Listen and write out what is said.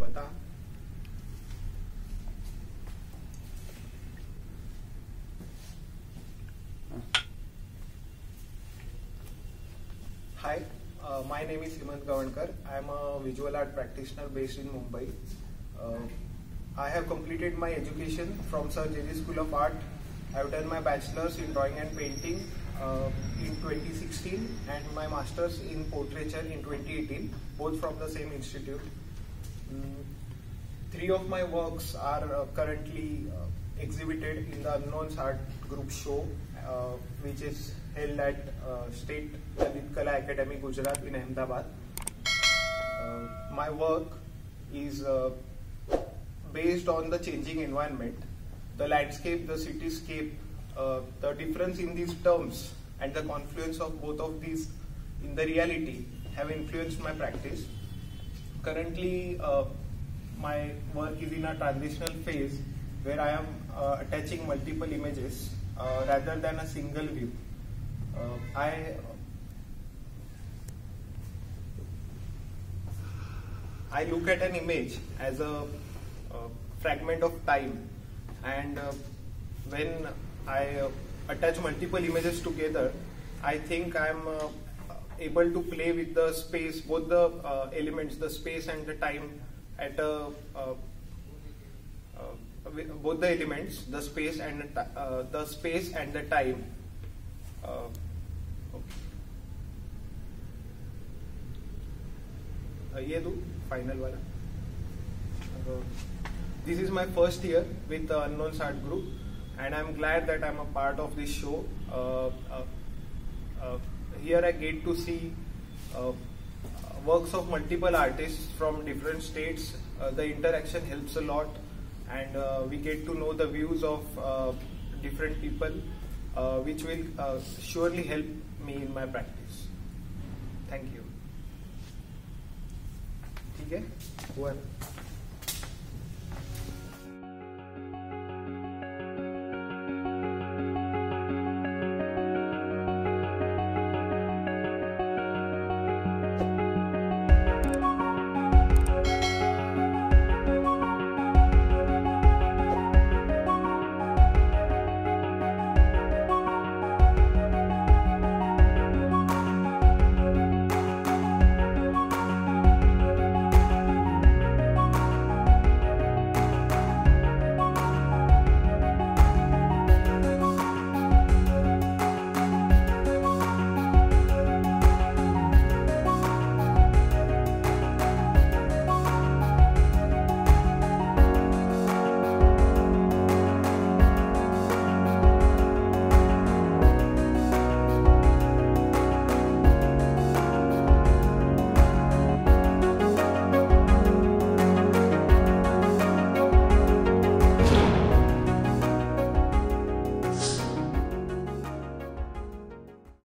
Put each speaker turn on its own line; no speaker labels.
बता। Hi, my name is Hemant Gavankar. I am a visual art practitioner based in Mumbai. I have completed my education from Sir J.J. School of Art. I have done my bachelor's in drawing and painting in 2016 and my master's in portraiture in 2018, both from the same institute. Three of my works are currently exhibited in the Unknowns Art Group show, which is held at State Lalit Kala Academy, Gujarat in Ahmedabad. My work is based on the changing environment, the landscape, the cityscape, the difference in these terms and the confluence of both of these in the reality have influenced my practice. Currently, my work is in a transitional phase where I am attaching multiple images rather than a single view. I look at an image as a fragment of time, and when I attach multiple images together, I think I am able to play with the space, both the elements, the space and the time at both the elements, the space and the time. ये दो final वाला. This is my first year with the Unknowns Art Group, and I'm glad that I'm a part of this show. Here I get to see works of multiple artists from different states. The interaction helps a lot, and we get to know the views of different people, which will surely help me in my practice. Thank you. ठीक है? हुआ ना?